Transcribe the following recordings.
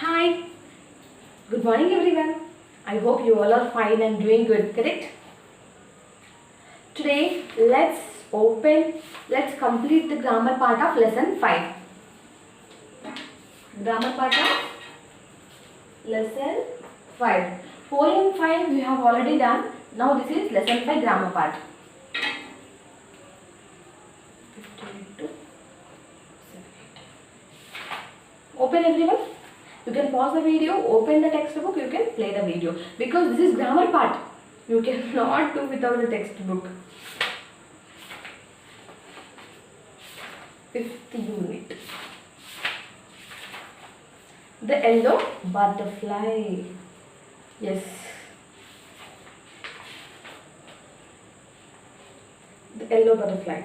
Hi, good morning everyone. I hope you all are fine and doing good, correct? Today, let's complete the grammar part of lesson 5. Grammar part of lesson 5. 4 and 5 we have already done. Now this is lesson 5 grammar part. 58 to 78. Open everyone. You can pause the video, open the textbook, you can play the video. Because this is grammar part. You cannot do without the textbook. 5th unit. The yellow butterfly. Yes. The yellow butterfly.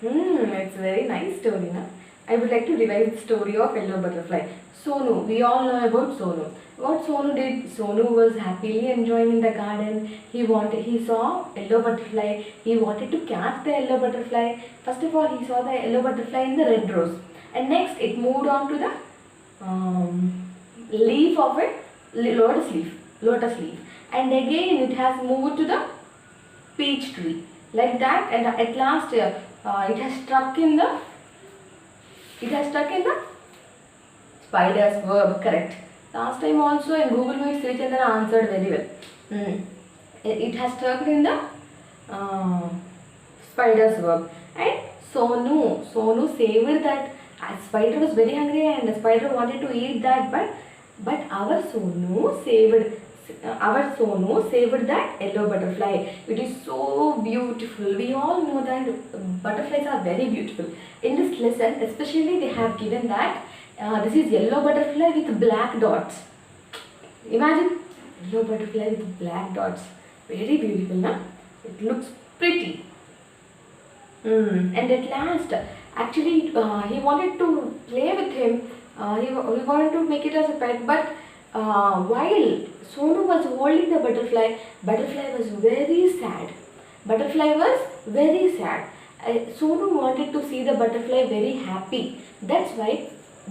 It's a very nice story, na? I would like to revise the story of yellow butterfly. Sonu, we all know about Sonu. What Sonu did? Sonu was happily enjoying in the garden. He saw yellow butterfly. He wanted to catch the yellow butterfly. First of all, he saw the yellow butterfly in the red rose, and next it moved on to the leaf of a lotus leaf, and again it has moved to the peach tree, like that, and at last it has stuck in the spider's web, correct. Last time also in Google Meet, Sri Chandana answered very well. It has stuck in the spider's web. And Sonu saved that. Spider was very hungry and the spider wanted to eat that, but our Sonu saved that yellow butterfly. It is so beautiful. We all know that butterflies are very beautiful. In this lesson, especially they have given that this is yellow butterfly with black dots. Imagine yellow butterfly with black dots. Very beautiful, na? It looks pretty. And at last, actually, he wanted to play with him. He wanted to make it as a pet, but while Sonu was holding the butterfly was very sad. Sonu wanted to see the butterfly very happy. That's why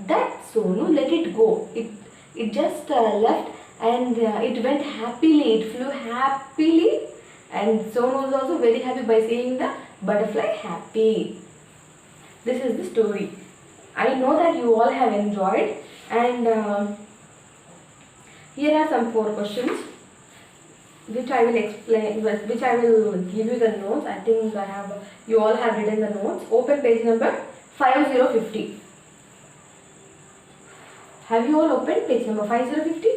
that Sonu let it go. It just left and it went happily. It flew happily, and Sonu was also very happy by seeing the butterfly happy. This is the story. I know that you all have enjoyed, and here are some 4 questions which I will explain, which I will give you the notes. I think you all have written the notes. Open page number 5050. Have you all opened page number 5050?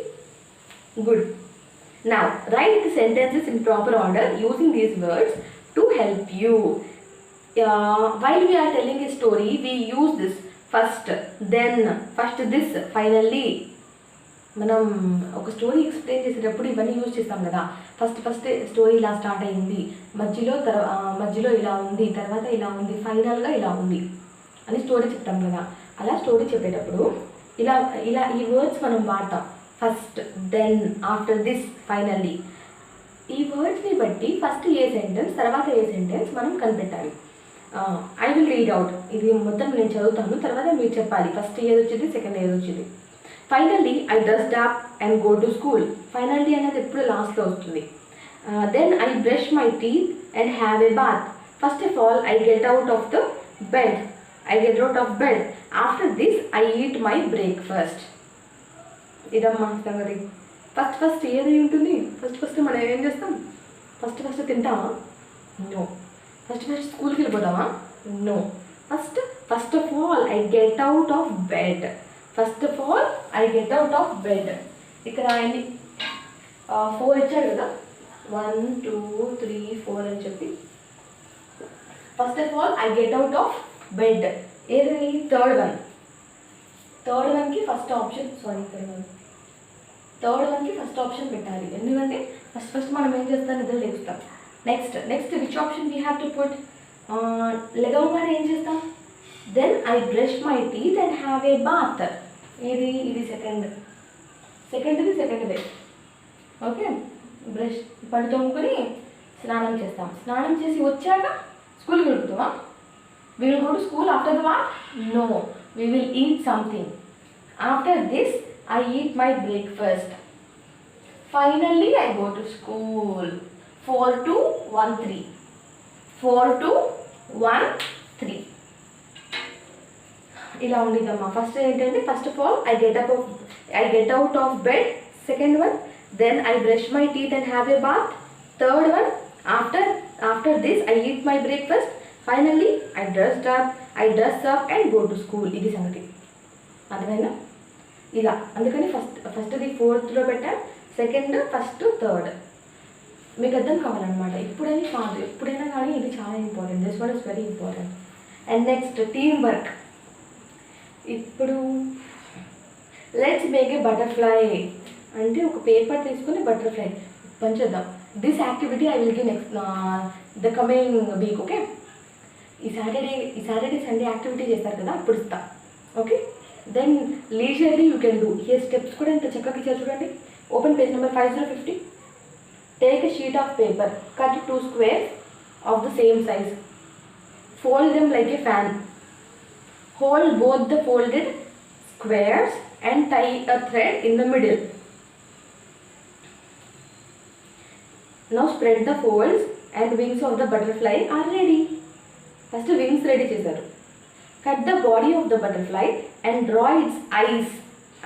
Good. Now write the sentences in proper order using these words to help you. While we are telling a story, we use this first, then, first this, finally. మనం ఒక story explain చేసేటప్పుడు ఇవన్నీ use చేస్తాం కదా. First story ఇలా start అయింది, మధ్యలో ఇలా ఉంది, తర్వాత ఇలా ఉంది, ఫైనల్గా ఇలా ఉంది అని స్టోరీ చెప్తాం కదా. అలా స్టోరీ చెప్పేటప్పుడు ఇలా ఈ వర్డ్స్ మనం వాడతాం. First, then, after this, finally. ఈ వర్డ్స్ని బట్టి ఫస్ట్ ఏ సెంటెన్స్, తర్వాత ఏ సెంటెన్స్ మనం కనిపెట్టాలి. I will read out. ఇది మొత్తం నేను చదువుతాను, తర్వాత మీరు చెప్పాలి ఫస్ట్ ఏది వచ్చింది, సెకండ్ ఏది వచ్చింది. Finally I dust up and go to school. Finally అనేది ఎప్పుడు లాస్ట్లో వస్తుంది. Then I brush my teeth and have a bath. First of all I get out of bed. After this I eat my breakfast. ఇదమ్మా సంగతి. First ఏది ఉంటుంది? First మనం ఏం చేస్తాం? ఫస్ట్ తింటామా? నో. ఫస్ట్ స్కూల్కి వెళ్ళిపోతామా? No. First of all I get out of bed. ఇక్కడ ఆయన్ని 4 ఇచ్చారు కదా, 1 2 3 4 అని చెప్పి. First of all I get out of bed. ఏది? థర్డ్ వన్కి ఫస్ట్ ఆప్షన్, థర్డ్ వన్కి ఫస్ట్ ఆప్షన్ పెట్టాలి. ఎందుకంటే ఫస్ట్ మనం ఏం చేస్తాం? నిద్ర లేపుతాం. Next which option we have to put? లెగవగానే ఏం చేస్తాం? Then I brush my teeth and have a bath. ఇది సెకండ్ వే. ఓకే, బ్రష్ పళ్ళు తోముకొని స్నానం చేస్తాం. స్నానం చేసి వచ్చాక స్కూల్కి వెళ్తామా? We will go to school after the bath? No. we will eat something. After this, I eat my breakfast. Finally, I go to school. 4 to 1 3. 4 to 1 3. ఇలా ఉండేదమ్మా. ఫస్ట్ ఏంటంటే first of all I get out of bed. Second one, then I brush my teeth and have a bath. Third one, after this I eat my breakfast. Finally, I dress up and go to school. ఇది సంగతి. అర్థమైందా? ఇలా అందుకని ఫస్ట్ది ఫోర్త్లో పెట్టాను, second first third. మీకు అర్థం కావాలన్నమాట. ఎప్పుడైనా కాదు, ఎప్పుడైనా కానీ ఇది చాలా important. This one is very important. And next team work. ఇప్పుడు లెట్స్ మేక్ ఏ బటర్ఫ్లై అంటే ఒక పేపర్ తీసుకుని బటర్ఫ్లై పంచేద్దాం. This activity I will give next the coming week. Okay, ఈ సాటర్డే సండే యాక్టివిటీ చేస్తారు కదా, అప్పుడు ఇస్తా. Okay, then leisurely you can do. Here steps కూడా ఇంత చక్కగా ఇచ్చారు చూడండి. Open page number 5050. Take a sheet of paper, cut 2 squares of the same size, fold them like a fan, hold both the folded squares and tie a thread in the middle. Now spread the folds and wings of the butterfly are ready. First wings ready చేశారు. Cut the body of the butterfly and draw its eyes.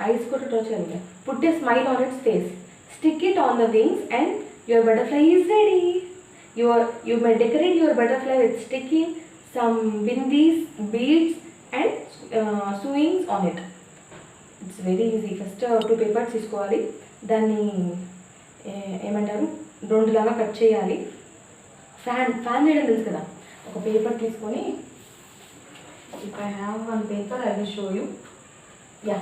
Eyes కూడా draw చేయాలి. Put a smile on its face. Stick it on the wings and your butterfly is ready. You may decorate your butterfly with sticking some bindis, beads and sewings on it. It's very easy. First 2 papers తీసుకోవాలి, దాన్ని ఏమంటారు రెండులాగా cut చేయాలి. Fan చేయడం తెలుసు కదా. ఒక paper తీసుకొని, if I have one paper I will show you. Ya,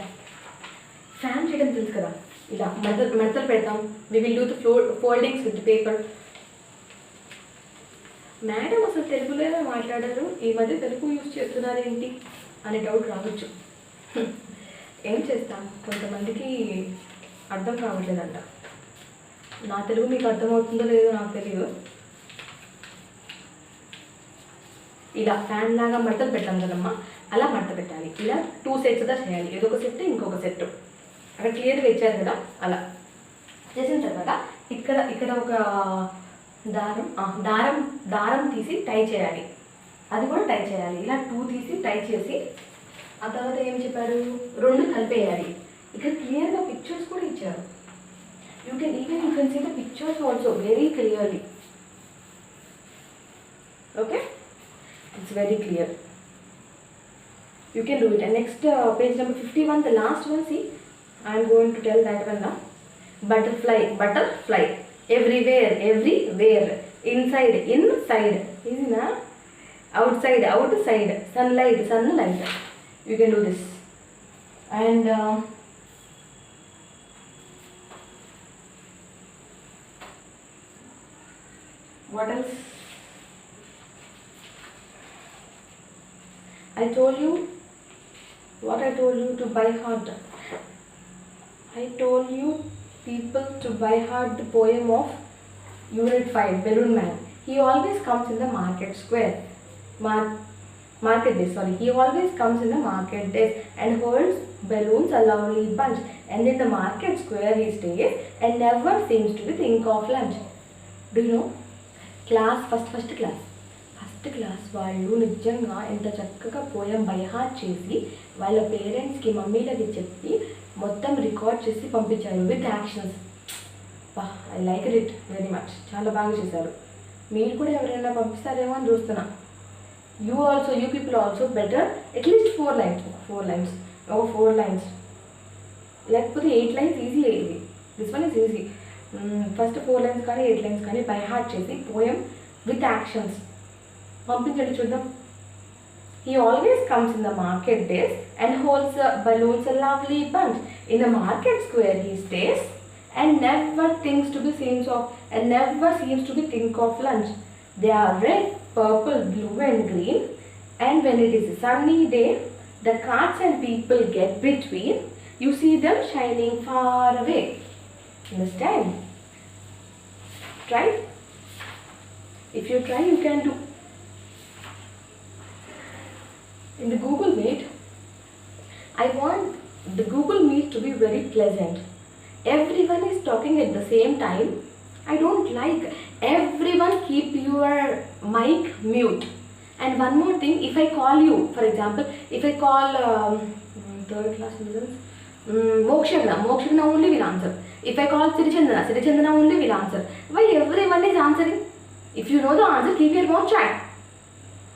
fan చేయడం తెలుసు కదా. ఇలా మడతలు పెడతాం. We will do the foldings with paper. Madam అసలు తెలుగులోనే మాట్లాడారు, ఈ మధ్య తెలుగు యూజ్ చేస్తున్నారు ఏంటి అనే డౌట్ రావచ్చు. ఏం చేస్తాం, కొంతమందికి అర్థం కావట్లేదంట. నా తెలుగు మీకు అర్థమవుతుందో లేదో నాకు తెలియదు. ఇలా ఫ్యాన్ లాగా మడతలు పెట్టాం కదమ్మా, అలా మడత పెట్టాలి. ఇలా 2 sets చేయాలి. ఏదొక సెట్ ఇంకొక సెట్ అక్కడ క్లియర్గా ఇచ్చారు కదా. అలా చేసిన తర్వాత ఇక్కడ ఒక దారం తీసి టై చేయాలి. అది కూడా టై చేయాలి. ఇలా 2 తీసి టై చేసి ఆ తర్వాత ఏం చెప్పారు, 2 కలిపేయాలి. ఇక్కడ క్లియర్గా పిక్చర్స్ కూడా ఇచ్చారు. You can see the pictures also very clearly. Okay, it's very clear. You can do it. And next page number 51, the last one. See, I am going to tell that one now. Butterfly, everywhere, inside, easy na? Outside, sunlight. You can do this. And what else? I told you to buy heart. I told you people to buy heart the poem of Unit 5, Balloon Man. He always comes in the market square. Market days, sorry. He always comes in the market days and holds balloons a lovely bunch. And in the market square he stays and never seems to think of lunch. Do you know? Class, first class వాళ్ళు నిజంగా ఎంత చక్కగా poem by heart చేసి వాళ్ళ పేరెంట్స్కి మమ్మీలకి చెప్పి మొత్తం record చేసి పంపించారు with actions. I like it very much. చాలా బాగా చేశారు. మీరు కూడా ఎవరైనా పంపిస్తారేమో అని చూస్తున్నా. You people also better at least 4 lines లేకపోతే 8 lines ఈజీ అయ్యింది. This one is easy. First 4 lines కానీ 8 lines కానీ బై హార్ట్ చేసి పోయం విత్ యాక్షన్స్ పంపించండి చూద్దాం. He always comes in the market days and holds balloons a lovely bunch. In the market square he stays and never seems to be think of lunch. They are red, purple, blue and green, and when it is a sunny day the carts and people get between. You see them shining far away. Understand? Try. If you try, you can do. In the Google Meet, I want the Google Meet to be very pleasant. Everyone is talking at the same time. I don't like. Everyone keep your mic mute. And one more thing, if I call you, for example, if I call third class citizens, Mokshagna only will answer. If I call Sirichandana only will answer. Why everyone is answering? If you know the answer, keep your mouth shut.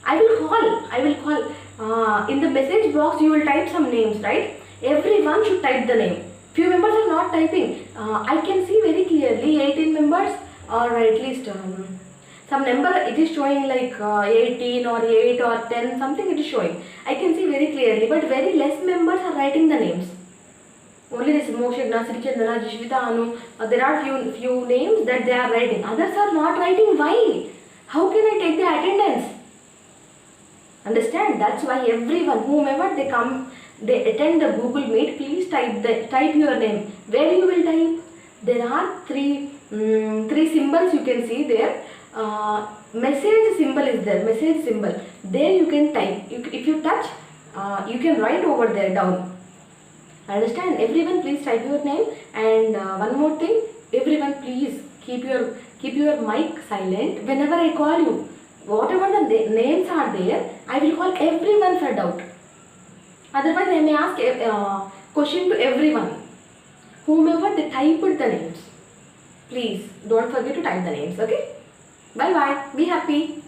I will call. In the message box, you will type some names, right? Everyone should type the name. Few members are not typing. I can see very clearly 18 members, or at least some number it is showing like 18 or 8 or 10, something it is showing. I can see very clearly, but very less members are writing the names. Only this Mokshagna, Srichandana, Jishvita, Anu, there are few names that they are writing. Others are not writing. Why? How can I take the attendance? Understand? That's why everyone, whomever they come, they attend the Google Meet, please type your name. Where you will type? There are three symbols you can see there. Message symbol is there. Message symbol. There you can type. If you touch, you can write over there down. Understand? Everyone, please type your name. And one more thing, everyone, please keep your mic silent whenever I call you. Whatever the names are there, I will call everyone for doubt. Otherwise, I may ask a question to everyone. Whomever they typed the names. Please don't forget to type the names. Okay? Bye bye. Be happy.